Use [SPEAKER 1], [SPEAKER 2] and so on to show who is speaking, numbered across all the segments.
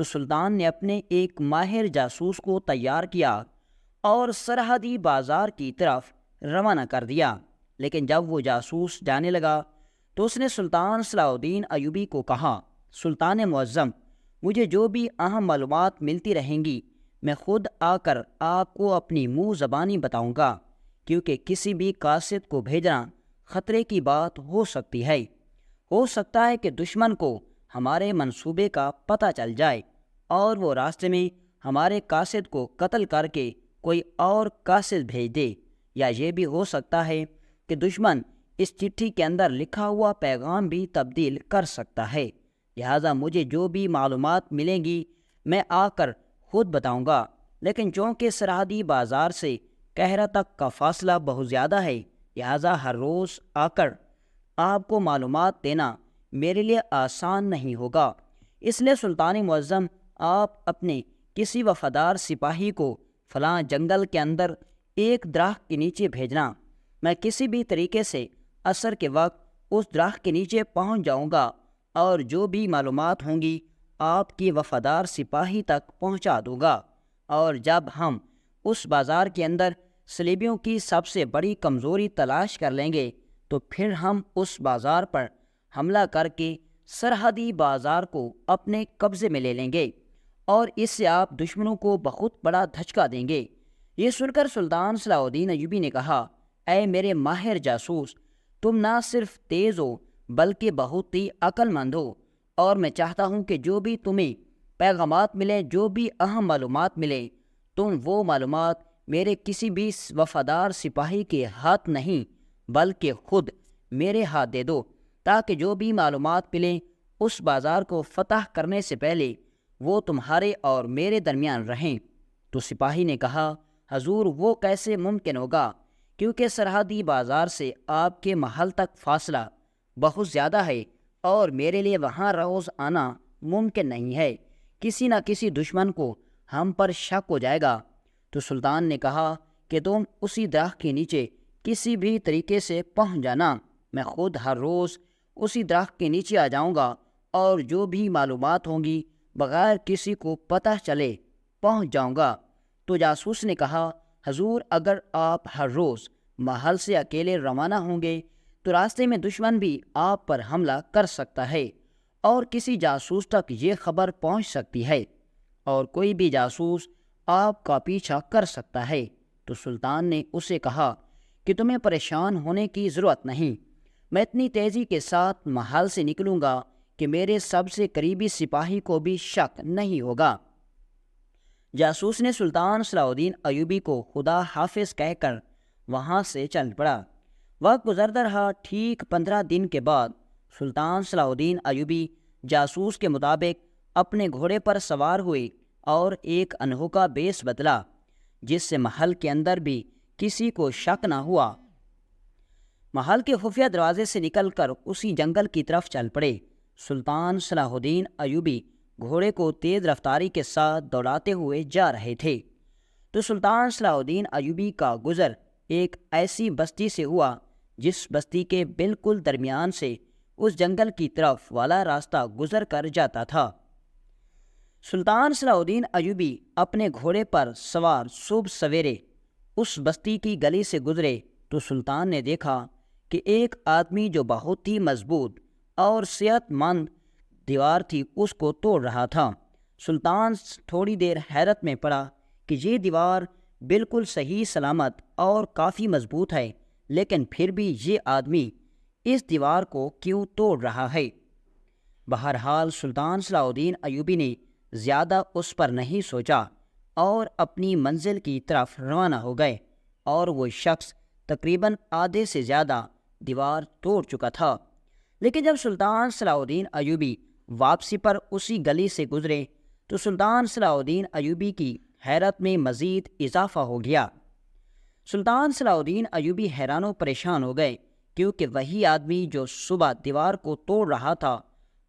[SPEAKER 1] تو سلطان نے اپنے ایک ماہر جاسوس کو تیار کیا اور سرحدی بازار کی طرف روانہ کر دیا۔ لیکن جب وہ جاسوس جانے لگا تو اس نے سلطان صلاح الدین ایوبی کو کہا، سلطان معظم، مجھے جو بھی اہم معلومات ملتی رہیں گی میں خود آ کر آپ کو اپنی منہ زبانی بتاؤں گا، کیونکہ کسی بھی قاصد کو بھیجنا خطرے کی بات ہو سکتی ہے۔ ہو سکتا ہے کہ دشمن کو ہمارے منصوبے کا پتہ چل جائے اور وہ راستے میں ہمارے قاصد کو قتل کر کے کوئی اور قاصد بھیج دے، یا یہ بھی ہو سکتا ہے کہ دشمن اس چٹھی کے اندر لکھا ہوا پیغام بھی تبدیل کر سکتا ہے۔ لہٰذا مجھے جو بھی معلومات ملیں گی میں آ کر خود بتاؤں گا، لیکن چونکہ سرحدی بازار سے قہرہ تک کا فاصلہ بہت زیادہ ہے، لہٰذا ہر روز آ کر آپ کو معلومات دینا میرے لیے آسان نہیں ہوگا۔ اس لیے سلطان معظم، آپ اپنے کسی وفادار سپاہی کو فلاں جنگل کے اندر ایک درخت کے نیچے بھیجنا۔ میں کسی بھی طریقے سے عصر کے وقت اس درخت کے نیچے پہنچ جاؤں گا اور جو بھی معلومات ہوں گی آپ کی وفادار سپاہی تک پہنچا دوں گا، اور جب ہم اس بازار کے اندر صلیبیوں کی سب سے بڑی کمزوری تلاش کر لیں گے تو پھر ہم اس بازار پر حملہ کر کے سرحدی بازار کو اپنے قبضے میں لے لیں گے، اور اس سے آپ دشمنوں کو بہت بڑا دھچکا دیں گے۔ یہ سن کر سلطان صلاح الدین ایوبی نے کہا، اے میرے ماہر جاسوس، تم نہ صرف تیز ہو بلکہ بہت ہی عقل مند ہو، اور میں چاہتا ہوں کہ جو بھی تمہیں پیغامات ملیں، جو بھی اہم معلومات ملیں، تم وہ معلومات میرے کسی بھی وفادار سپاہی کے ہاتھ نہیں بلکہ خود میرے ہاتھ دے دو، تاکہ جو بھی معلومات ملیں اس بازار کو فتح کرنے سے پہلے وہ تمہارے اور میرے درمیان رہیں۔ تو سپاہی نے کہا، حضور وہ کیسے ممکن ہوگا، کیونکہ سرحدی بازار سے آپ کے محل تک فاصلہ بہت زیادہ ہے اور میرے لیے وہاں روز آنا ممکن نہیں ہے، کسی نہ کسی دشمن کو ہم پر شک ہو جائے گا۔ تو سلطان نے کہا کہ تم اسی درخت کے نیچے کسی بھی طریقے سے پہنچ جانا، میں خود ہر روز اسی درخت کے نیچے آ جاؤں گا اور جو بھی معلومات ہوں گی بغیر کسی کو پتہ چلے پہنچ جاؤں گا۔ تو جاسوس نے کہا، حضور اگر آپ ہر روز محل سے اکیلے روانہ ہوں گے تو راستے میں دشمن بھی آپ پر حملہ کر سکتا ہے اور کسی جاسوس تک یہ خبر پہنچ سکتی ہے اور کوئی بھی جاسوس آپ کا پیچھا کر سکتا ہے۔ تو سلطان نے اسے کہا کہ تمہیں پریشان ہونے کی ضرورت نہیں، میں اتنی تیزی کے ساتھ محل سے نکلوں گا کہ میرے سب سے قریبی سپاہی کو بھی شک نہیں ہوگا۔ جاسوس نے سلطان صلاح الدین ایوبی کو خدا حافظ کہہ کر وہاں سے چل پڑا۔ وقت گزرتا رہا۔ ٹھیک 15 دن کے بعد سلطان صلاح الدین ایوبی جاسوس کے مطابق اپنے گھوڑے پر سوار ہوئے اور ایک انوکھا بیس بدلا، جس سے محل کے اندر بھی کسی کو شک نہ ہوا۔ محل کے خفیہ دروازے سے نکل کر اسی جنگل کی طرف چل پڑے۔ سلطان صلاح الدین ایوبی گھوڑے کو تیز رفتاری کے ساتھ دوڑاتے ہوئے جا رہے تھے۔ تو سلطان صلاح الدین ایوبی کا گزر ایک ایسی بستی سے ہوا جس بستی کے بالکل درمیان سے اس جنگل کی طرف والا راستہ گزر کر جاتا تھا۔ سلطان صلاح الدین ایوبی اپنے گھوڑے پر سوار صبح سویرے اس بستی کی گلی سے گزرے تو سلطان نے دیکھا کہ ایک آدمی جو بہت ہی مضبوط اور صحت مند دیوار تھی اس کو توڑ رہا تھا۔ سلطان تھوڑی دیر حیرت میں پڑا کہ یہ دیوار بالکل صحیح سلامت اور کافی مضبوط ہے، لیکن پھر بھی یہ آدمی اس دیوار کو کیوں توڑ رہا ہے؟ بہرحال سلطان صلاح الدین ایوبی نے زیادہ اس پر نہیں سوچا اور اپنی منزل کی طرف روانہ ہو گئے، اور وہ شخص تقریباً آدھے سے زیادہ دیوار توڑ چکا تھا۔ لیکن جب سلطان صلاح الدین ایوبی واپسی پر اسی گلی سے گزرے تو سلطان صلاح الدین ایوبی کی حیرت میں مزید اضافہ ہو گیا۔ سلطان صلاح الدین ایوبی حیران و پریشان ہو گئے، کیونکہ وہی آدمی جو صبح دیوار کو توڑ رہا تھا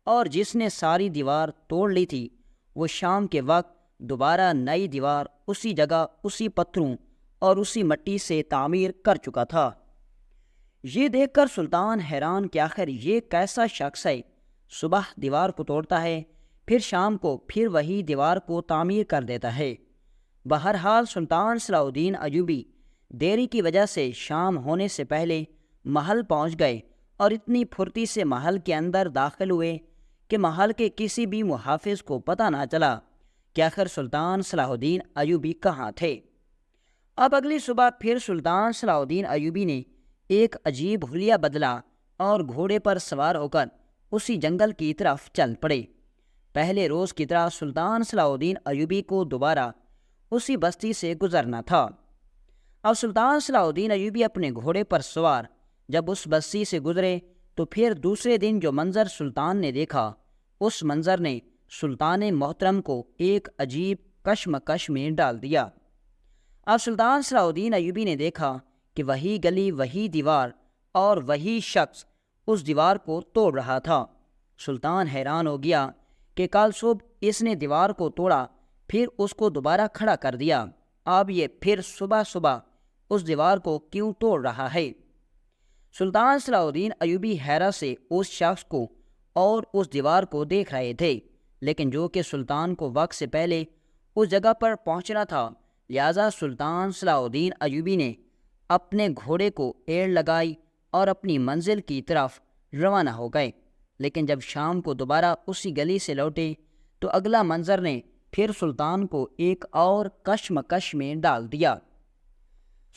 [SPEAKER 1] اور جس نے ساری دیوار توڑ لی تھی، وہ شام کے وقت دوبارہ نئی دیوار اسی جگہ اسی پتھروں اور اسی مٹی سے تعمیر کر چکا تھا۔ یہ دیکھ کر سلطان حیران کہ آخر یہ کیسا شخص ہے، صبح دیوار کو توڑتا ہے، پھر شام کو پھر وہی دیوار کو تعمیر کر دیتا ہے۔ بہرحال سلطان صلاح الدین ایوبی دیری کی وجہ سے شام ہونے سے پہلے محل پہنچ گئے اور اتنی پھرتی سے محل کے اندر داخل ہوئے کہ محل کے کسی بھی محافظ کو پتہ نہ چلا کہ آخر سلطان صلاح الدین ایوبی کہاں تھے۔ اب اگلی صبح پھر سلطان صلاح الدین ایوبی نے ایک عجیب حلیہ بدلا اور گھوڑے پر سوار ہو کر اسی جنگل کی طرف چل پڑے۔ پہلے روز کی طرح سلطان صلاح الدین ایوبی کو دوبارہ اسی بستی سے گزرنا تھا۔ اب سلطان صلاح الدین ایوبی اپنے گھوڑے پر سوار جب اس بستی سے گزرے تو پھر دوسرے دن جو منظر سلطان نے دیکھا، اس منظر نے سلطان محترم کو ایک عجیب کشمکش میں ڈال دیا۔ اب سلطان صلاح الدین ایوبی نے دیکھا کہ وہی گلی، وہی دیوار اور وہی شخص اس دیوار کو توڑ رہا تھا۔ سلطان حیران ہو گیا کہ کل صبح اس نے دیوار کو توڑا، پھر اس کو دوبارہ کھڑا کر دیا، اب یہ پھر صبح صبح اس دیوار کو کیوں توڑ رہا ہے؟ سلطان صلاح الدین ایوبی حیرت سے اس شخص کو اور اس دیوار کو دیکھ رہے تھے، لیکن جو کہ سلطان کو وقت سے پہلے اس جگہ پر پہنچنا تھا، لہٰذا سلطان صلاح الدین ایوبی نے اپنے گھوڑے کو ایڑ لگائی اور اپنی منزل کی طرف روانہ ہو گئے۔ لیکن جب شام کو دوبارہ اسی گلی سے لوٹے تو اگلا منظر نے پھر سلطان کو ایک اور کشمکش میں ڈال دیا۔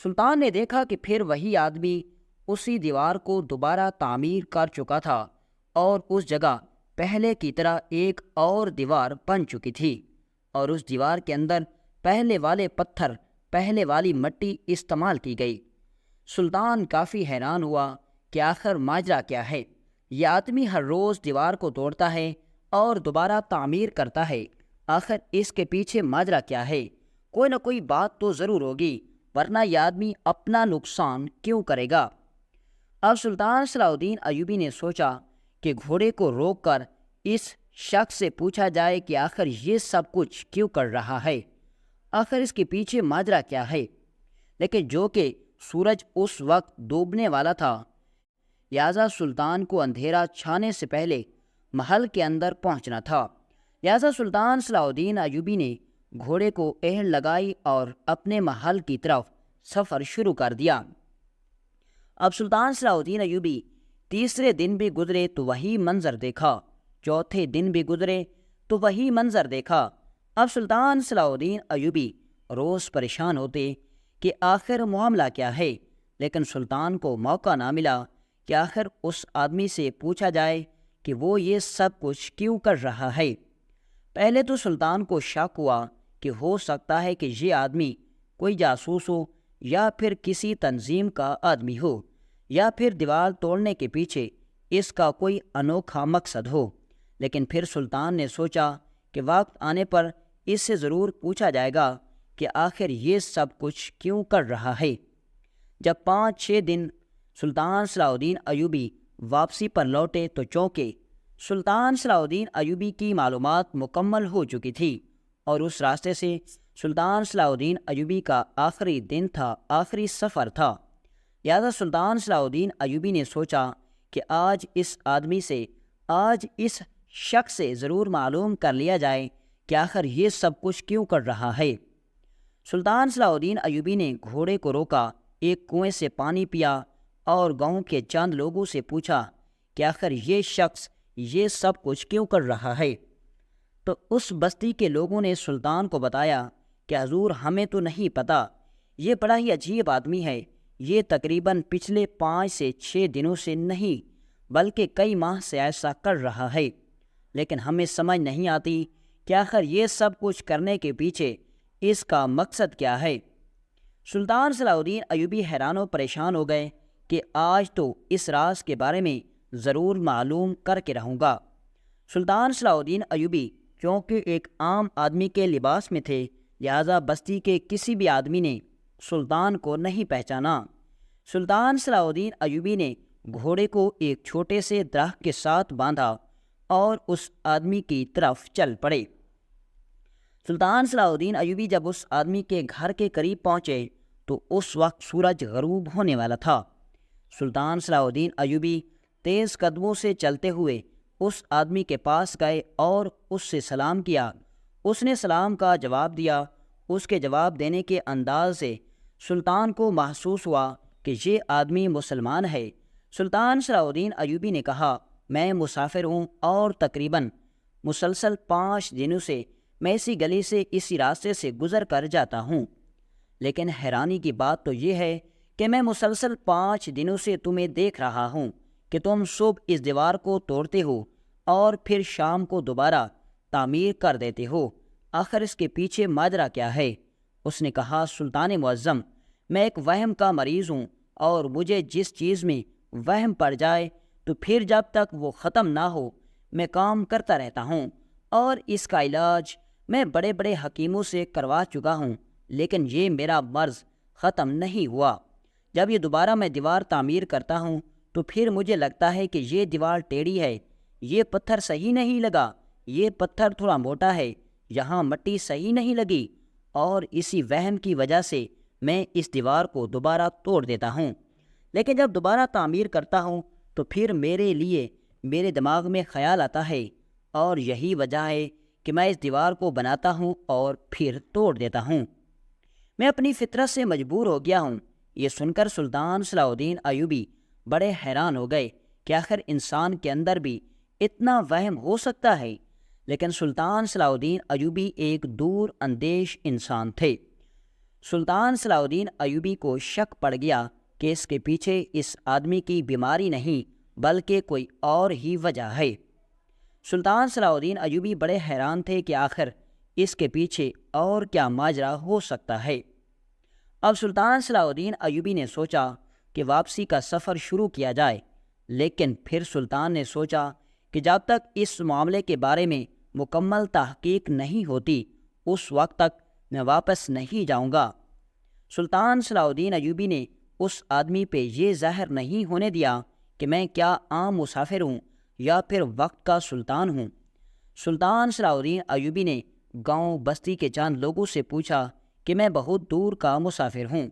[SPEAKER 1] سلطان نے دیکھا کہ پھر وہی آدمی اسی دیوار کو دوبارہ تعمیر کر چکا تھا اور اس جگہ پہلے کی طرح ایک اور دیوار بن چکی تھی، اور اس دیوار کے اندر پہلے والے پتھر، پہلے والی مٹی استعمال کی گئی۔ سلطان کافی حیران ہوا کہ آخر ماجرا کیا ہے؟ یہ آدمی ہر روز دیوار کو توڑتا ہے اور دوبارہ تعمیر کرتا ہے، آخر اس کے پیچھے ماجرا کیا ہے؟ کوئی نہ کوئی بات تو ضرور ہوگی، ورنہ یہ آدمی اپنا نقصان کیوں کرے گا؟ اب سلطان صلاح الدین ایوبی نے سوچا کہ گھوڑے کو روک کر اس شخص سے پوچھا جائے کہ آخر یہ سب کچھ کیوں کر رہا ہے، آخر اس کے پیچھے ماجرا کیا ہے؟ لیکن جو کہ سورج اس وقت ڈوبنے والا تھا، لہٰذا سلطان کو اندھیرا چھانے سے پہلے محل کے اندر پہنچنا تھا۔ لہٰذا سلطان صلاح الدین ایوبی نے گھوڑے کو ایڑ لگائی اور اپنے محل کی طرف سفر شروع کر دیا۔ اب سلطان صلاح الدین ایوبی تیسرے دن بھی گزرے تو وہی منظر دیکھا، چوتھے دن بھی گزرے تو وہی منظر دیکھا۔ اب سلطان صلاح الدین ایوبی روز پریشان ہوتے کہ آخر معاملہ کیا ہے، لیکن سلطان کو موقع نہ ملا کہ آخر اس آدمی سے پوچھا جائے کہ وہ یہ سب کچھ کیوں کر رہا ہے۔ پہلے تو سلطان کو شک ہوا کہ ہو سکتا ہے کہ یہ آدمی کوئی جاسوس ہو، یا پھر کسی تنظیم کا آدمی ہو، یا پھر دیوار توڑنے کے پیچھے اس کا کوئی انوکھا مقصد ہو۔ لیکن پھر سلطان نے سوچا کہ وقت آنے پر اس سے ضرور پوچھا جائے گا کہ آخر یہ سب کچھ کیوں کر رہا ہے۔ جب 5-6 دن سلطان صلاح الدین ایوبی واپسی پر لوٹے تو چونکہ سلطان صلاح الدین ایوبی کی معلومات مکمل ہو چکی تھی اور اس راستے سے سلطان صلاح الدین ایوبی کا آخری دن تھا، آخری سفر تھا، لہٰذا سلطان صلاح الدین ایوبی نے سوچا کہ آج اس آدمی سے، آج اس شخص سے ضرور معلوم کر لیا جائے کہ آخر یہ سب کچھ کیوں کر رہا ہے۔ سلطان صلاح الدین ایوبی نے گھوڑے کو روکا، ایک کنویں سے پانی پیا اور گاؤں کے چند لوگوں سے پوچھا کہ آخر یہ شخص یہ سب کچھ کیوں کر رہا ہے۔ تو اس بستی کے لوگوں نے سلطان کو بتایا کہ حضور ہمیں تو نہیں پتہ، یہ بڑا ہی عجیب آدمی ہے، یہ تقریباً پچھلے 5 سے 6 دنوں سے نہیں بلکہ کئی ماہ سے ایسا کر رہا ہے، لیکن ہمیں سمجھ نہیں آتی کہ آخر یہ سب کچھ کرنے کے پیچھے اس کا مقصد کیا ہے۔ سلطان صلاح الدین ایوبی حیران و پریشان ہو گئے کہ آج تو اس راز کے بارے میں ضرور معلوم کر کے رہوں گا۔ سلطان صلاح الدین ایوبی چونکہ ایک عام آدمی کے لباس میں تھے، لہٰذا بستی کے کسی بھی آدمی نے سلطان کو نہیں پہچانا۔ سلطان صلاح الدین ایوبی نے گھوڑے کو ایک چھوٹے سے درخت کے ساتھ باندھا اور اس آدمی کی طرف چل پڑے۔ سلطان صلاح الدین ایوبی جب اس آدمی کے گھر کے قریب پہنچے تو اس وقت سورج غروب ہونے والا تھا۔ سلطان صلاح الدین ایوبی تیز قدموں سے چلتے ہوئے اس آدمی کے پاس گئے اور اس سے سلام کیا۔ اس نے سلام کا جواب دیا۔ اس کے جواب دینے کے انداز سے سلطان کو محسوس ہوا کہ یہ آدمی مسلمان ہے۔ سلطان صلاح الدین ایوبی نے کہا، میں مسافر ہوں اور تقریباً مسلسل 5 دنوں سے میں اسی گلی سے اسی راستے سے گزر کر جاتا ہوں، لیکن حیرانی کی بات تو یہ ہے کہ میں مسلسل 5 دنوں سے تمہیں دیکھ رہا ہوں کہ تم صبح اس دیوار کو توڑتے ہو اور پھر شام کو دوبارہ تعمیر کر دیتے ہو۔ آخر اس کے پیچھے ماجرا کیا ہے؟ اس نے کہا، سلطان معظم، میں ایک وہم کا مریض ہوں اور مجھے جس چیز میں وہم پڑ جائے تو پھر جب تک وہ ختم نہ ہو میں کام کرتا رہتا ہوں، اور اس کا علاج میں بڑے بڑے حکیموں سے کروا چکا ہوں، لیکن یہ میرا مرض ختم نہیں ہوا۔ جب یہ دوبارہ میں دیوار تعمیر کرتا ہوں تو پھر مجھے لگتا ہے کہ یہ دیوار ٹیڑھی ہے، یہ پتھر صحیح نہیں لگا، یہ پتھر تھوڑا موٹا ہے، یہاں مٹی صحیح نہیں لگی، اور اسی وہم کی وجہ سے میں اس دیوار کو دوبارہ توڑ دیتا ہوں۔ لیکن جب دوبارہ تعمیر کرتا ہوں تو پھر میرے لیے میرے دماغ میں خیال آتا ہے، اور یہی وجہ ہے کہ میں اس دیوار کو بناتا ہوں اور پھر توڑ دیتا ہوں۔ میں اپنی فطرت سے مجبور ہو گیا ہوں۔ یہ سن کر سلطان صلاح الدین ایوبی بڑے حیران ہو گئے کہ آخر انسان کے اندر بھی اتنا وہم ہو سکتا ہے، لیکن سلطان صلاح الدین ایوبی ایک دور اندیش انسان تھے۔ سلطان صلاح الدین ایوبی کو شک پڑ گیا کہ اس کے پیچھے اس آدمی کی بیماری نہیں بلکہ کوئی اور ہی وجہ ہے۔ سلطان صلاح الدین ایوبی بڑے حیران تھے کہ آخر اس کے پیچھے اور کیا ماجرا ہو سکتا ہے۔ اب سلطان صلاح الدین ایوبی نے سوچا کہ واپسی کا سفر شروع کیا جائے، لیکن پھر سلطان نے سوچا کہ جب تک اس معاملے کے بارے میں مکمل تحقیق نہیں ہوتی اس وقت تک میں واپس نہیں جاؤں گا۔ سلطان صلاح الدین ایوبی نے اس آدمی پہ یہ ظاہر نہیں ہونے دیا کہ میں کیا عام مسافر ہوں یا پھر وقت کا سلطان ہوں۔ سلطان صلاح الدین ایوبی نے گاؤں بستی کے چند لوگوں سے پوچھا کہ میں بہت دور کا مسافر ہوں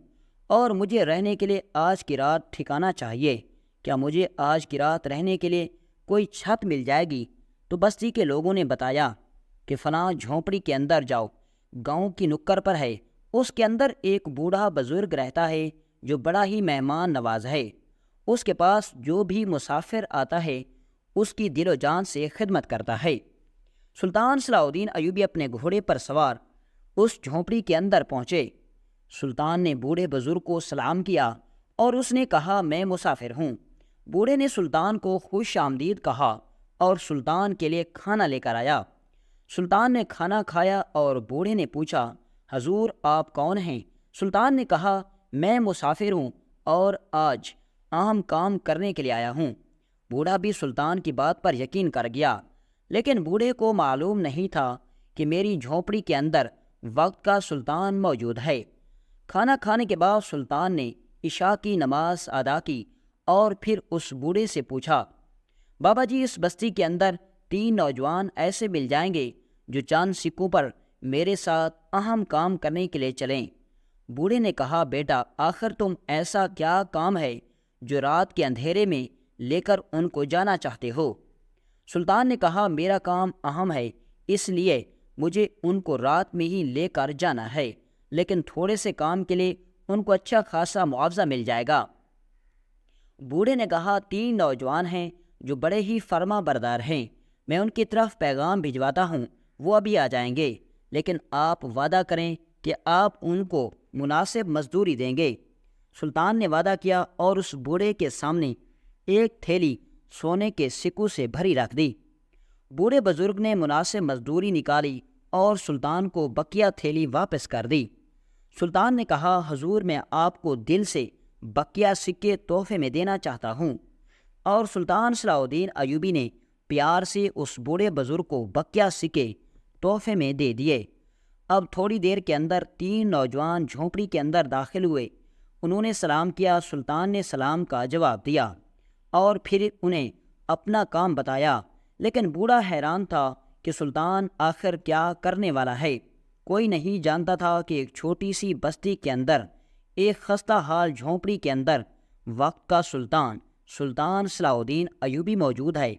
[SPEAKER 1] اور مجھے رہنے کے لیے آج کی رات ٹھکانہ چاہیے، کیا مجھے آج کی رات رہنے کے لیے کوئی چھت مل جائے گی؟ تو بستی کے لوگوں نے بتایا کہ فلاں جھونپڑی کے اندر جاؤ، گاؤں کی نکر پر ہے، اس کے اندر ایک بوڑھا بزرگ رہتا ہے جو بڑا ہی مہمان نواز ہے، اس کے پاس جو بھی مسافر آتا ہے اس کی دل و جان سے خدمت کرتا ہے۔ سلطان صلاح الدین ایوبی اپنے گھوڑے پر سوار اس جھونپڑی کے اندر پہنچے۔ سلطان نے بوڑھے بزرگ کو سلام کیا اور اس نے کہا، میں مسافر ہوں۔ بوڑھے نے سلطان کو خوش آمدید کہا اور سلطان کے لیے کھانا لے کر آیا۔ سلطان نے کھانا کھایا اور بوڑھے نے پوچھا، حضور آپ کون ہیں؟ سلطان نے کہا، میں مسافر ہوں اور آج اہم کام کرنے کے لیے آیا ہوں۔ بوڑھا بھی سلطان کی بات پر یقین کر گیا، لیکن بوڑھے کو معلوم نہیں تھا کہ میری جھونپڑی کے اندر وقت کا سلطان موجود ہے۔ کھانا کھانے کے بعد سلطان نے عشاء کی نماز ادا کی اور پھر اس بوڑھے سے پوچھا، بابا جی اس بستی کے اندر 3 نوجوان ایسے مل جائیں گے جو چند سکوں پر میرے ساتھ اہم کام کرنے کے لیے چلیں؟ بوڑھے نے کہا، بیٹا آخر تم ایسا کیا کام ہے جو رات کے اندھیرے میں لے کر ان کو جانا چاہتے ہو؟ سلطان نے کہا، میرا کام اہم ہے، اس لیے مجھے ان کو رات میں ہی لے کر جانا ہے، لیکن تھوڑے سے کام کے لیے ان کو اچھا خاصا معاوضہ مل جائے گا۔ بوڑھے نے کہا، 3 نوجوان ہیں جو بڑے ہی فرما بردار ہیں، میں ان کی طرف پیغام بھجواتا ہوں، وہ ابھی آ جائیں گے، لیکن آپ وعدہ کریں کہ آپ ان کو مناسب مزدوری دیں گے۔ سلطان نے وعدہ کیا اور اس بوڑھے کے سامنے ایک تھیلی سونے کے سکوں سے بھری رکھ دی۔ بوڑھے بزرگ نے مناسب مزدوری نکالی اور سلطان کو بقیہ تھیلی واپس کر دی۔ سلطان نے کہا، حضور میں آپ کو دل سے بقیہ سکے تحفے میں دینا چاہتا ہوں، اور سلطان صلاح الدین ایوبی نے پیار سے اس بوڑھے بزرگ کو بقیہ سکے تحفے میں دے دیے۔ اب تھوڑی دیر کے اندر 3 نوجوان جھونپڑی کے اندر داخل ہوئے۔ انہوں نے سلام کیا، سلطان نے سلام کا جواب دیا اور پھر انہیں اپنا کام بتایا، لیکن بوڑھا حیران تھا کہ سلطان آخر کیا کرنے والا ہے۔ کوئی نہیں جانتا تھا کہ ایک چھوٹی سی بستی کے اندر، ایک خستہ حال جھونپڑی کے اندر وقت کا سلطان صلاح الدین ایوبی موجود ہے۔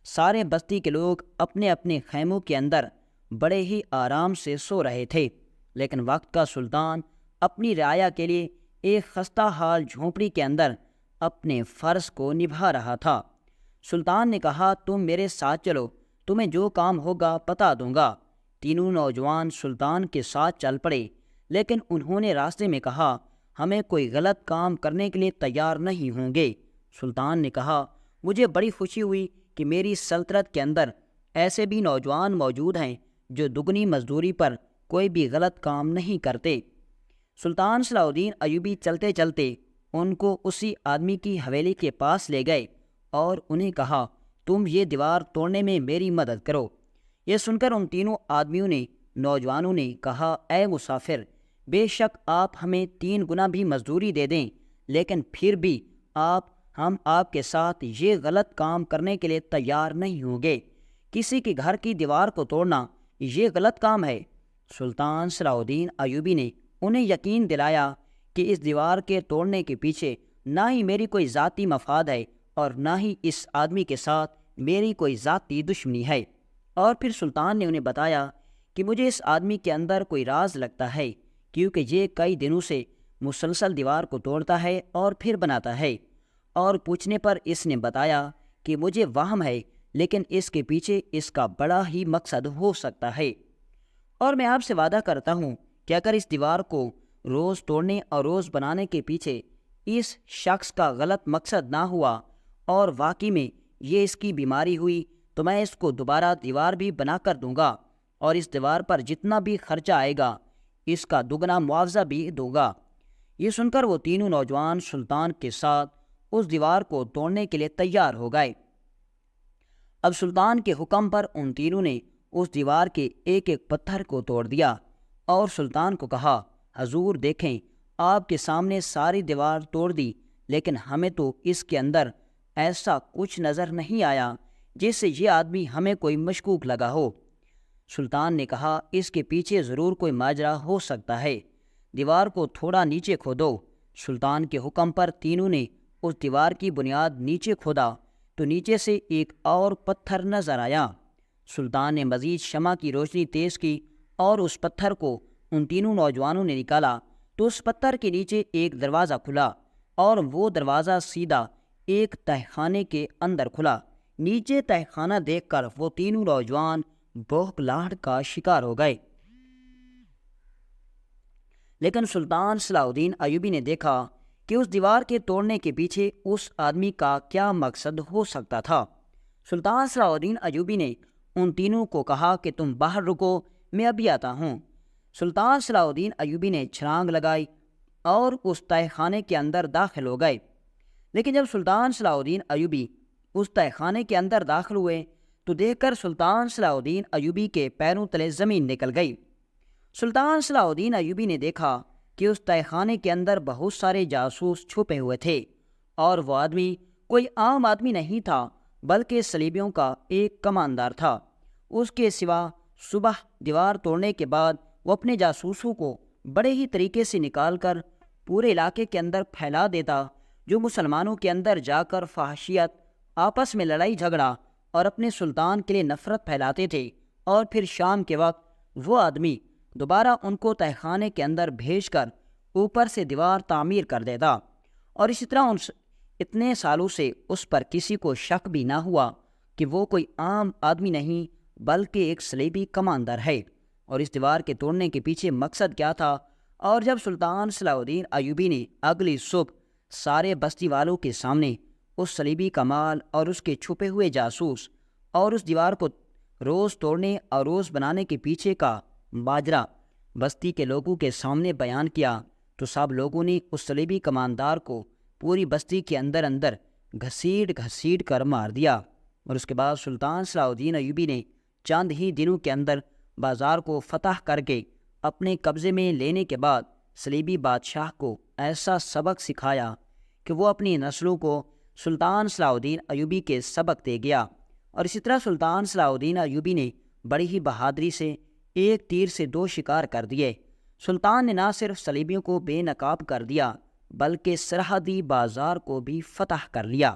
[SPEAKER 1] سارے بستی کے لوگ اپنے اپنے خیموں کے اندر بڑے ہی آرام سے سو رہے تھے، لیکن وقت کا سلطان اپنی رعایا کے لیے ایک خستہ حال جھونپڑی کے اندر اپنے فرض کو نبھا رہا تھا۔ سلطان نے کہا، تم میرے ساتھ چلو، تمہیں جو کام ہوگا بتا دوں گا۔ تینوں نوجوان سلطان کے ساتھ چل پڑے، لیکن انہوں نے راستے میں کہا، ہمیں کوئی غلط کام کرنے کے لیے تیار نہیں ہوں گے۔ سلطان نے کہا، مجھے بڑی خوشی ہوئی کہ میری سلطنت کے اندر ایسے بھی نوجوان موجود ہیں جو دگنی مزدوری پر کوئی بھی غلط کام نہیں کرتے۔ سلطان صلاح الدین ایوبی چلتے چلتے ان کو اسی آدمی کی حویلی کے پاس لے گئے اور انہیں کہا، تم یہ دیوار توڑنے میں میری مدد کرو۔ یہ سن کر ان تینوں آدمیوں نے نوجوانوں نے کہا، اے مسافر، بے شک آپ ہمیں 3 گنا بھی مزدوری دے دیں، لیکن پھر بھی ہم آپ کے ساتھ یہ غلط کام کرنے کے لیے تیار نہیں ہوں گے۔ کسی کے گھر کی دیوار کو توڑنا یہ غلط کام ہے۔ سلطان صلاح الدین ایوبی نے انہیں یقین دلایا کہ اس دیوار کے توڑنے کے پیچھے نہ ہی میری کوئی ذاتی مفاد ہے اور نہ ہی اس آدمی کے ساتھ میری کوئی ذاتی دشمنی ہے۔ اور پھر سلطان نے انہیں بتایا کہ مجھے اس آدمی کے اندر کوئی راز لگتا ہے، کیونکہ یہ کئی دنوں سے مسلسل دیوار کو توڑتا ہے اور پھر بناتا ہے۔ اور پوچھنے پر اس نے بتایا کہ مجھے وہم ہے، لیکن اس کے پیچھے اس کا بڑا ہی مقصد ہو سکتا ہے۔ اور میں آپ سے وعدہ کرتا ہوں کہ اگر اس دیوار کو روز توڑنے اور روز بنانے کے پیچھے اس شخص کا غلط مقصد نہ ہوا اور واقعی میں یہ اس کی بیماری ہوئی، تو میں اس کو دوبارہ دیوار بھی بنا کر دوں گا اور اس دیوار پر جتنا بھی خرچہ آئے گا اس کا دگنا معاوضہ بھی دوں گا۔ یہ سن کر وہ تینوں نوجوان سلطان کے ساتھ اس دیوار کو توڑنے کے لیے تیار ہو گئے۔ اب سلطان کے حکم پر ان تینوں نے اس دیوار کے ایک ایک پتھر کو توڑ دیا اور سلطان کو کہا، حضور دیکھیں، آپ کے سامنے ساری دیوار توڑ دی، لیکن ہمیں تو اس کے اندر ایسا کچھ نظر نہیں آیا جس سے یہ آدمی ہمیں کوئی مشکوک لگا ہو۔ سلطان نے کہا، اس کے پیچھے ضرور کوئی ماجرا ہو سکتا ہے، دیوار کو تھوڑا نیچے کھودو۔ سلطان کے حکم پر تینوں نے اس دیوار کی بنیاد نیچے کھودا تو نیچے سے ایک اور پتھر نظر آیا۔ سلطان نے مزید شمع کی روشنی تیز کی اور اس پتھر کو ان تینوں نوجوانوں نے نکالا تو اس پتھر کے نیچے ایک دروازہ کھلا اور وہ دروازہ سیدھا ایک تہخانے کے اندر کھلا۔ نیچے تہخانہ دیکھ کر وہ تینوں نوجوان بوکھلاہٹ کا شکار ہو گئے، لیکن سلطان صلاح الدین ایوبی نے دیکھا کہ اس دیوار کے توڑنے کے پیچھے اس آدمی کا کیا مقصد ہو سکتا تھا۔ سلطان صلاح الدین ایوبی نے ان تینوں کو کہا کہ تم باہر رکو، میں ابھی آتا ہوں۔ سلطان صلاح الدین ایوبی نے چھلانگ لگائی اور اس تہہ خانے کے اندر داخل ہو گئے، لیکن جب سلطان صلاح الدین ایوبی اس تہہ خانے کے اندر داخل ہوئے تو دیکھ کر سلطان صلاح الدین ایوبی کے پیروں تلے زمین نکل گئی۔ سلطان صلاح الدین ایوبی نے دیکھا کہ اس تہہ خانے کے اندر بہت سارے جاسوس چھپے ہوئے تھے اور وہ آدمی کوئی عام آدمی نہیں تھا بلکہ صلیبیوں کا ایک کماندار تھا۔ اس کے سوا صبح دیوار توڑنے کے بعد وہ اپنے جاسوسوں کو بڑے ہی طریقے سے نکال کر پورے علاقے کے اندر پھیلا دیتا، جو مسلمانوں کے اندر جا کر فحاشیت، آپس میں لڑائی جھگڑا اور اپنے سلطان کے لیے نفرت پھیلاتے تھے، اور پھر شام کے وقت وہ آدمی دوبارہ ان کو تہہ خانے کے اندر بھیج کر اوپر سے دیوار تعمیر کر دیتا، اور اسی طرح اتنے سالوں سے اس پر کسی کو شک بھی نہ ہوا کہ وہ کوئی عام آدمی نہیں بلکہ ایک صلیبی کماندار ہے، اور اس دیوار کے توڑنے کے پیچھے مقصد کیا تھا۔ اور جب سلطان صلاح الدین ایوبی نے اگلی صبح سارے بستی والوں کے سامنے اس صلیبی کمال اور اس کے چھپے ہوئے جاسوس اور اس دیوار کو روز توڑنے اور روز بنانے کے پیچھے کا ماجرا بستی کے لوگوں کے سامنے بیان کیا تو سب لوگوں نے اس صلیبی کماندار کو پوری بستی کے اندر گھسیٹ کر مار دیا، اور اس کے بعد سلطان صلاح الدین ایوبی نے چند ہی دنوں کے اندر بازار کو فتح کر کے اپنے قبضے میں لینے کے بعد صلیبی بادشاہ کو ایسا سبق سکھایا کہ وہ اپنی نسلوں کو سلطان صلاح الدین ایوبی کے سبق دے گیا۔ اور اسی طرح سلطان صلاح الدین ایوبی نے بڑی ہی بہادری سے ایک تیر سے 2 شکار کر دیے۔ سلطان نے نہ صرف صلیبیوں کو بے نقاب کر دیا بلکہ سرحدی بازار کو بھی فتح کر لیا۔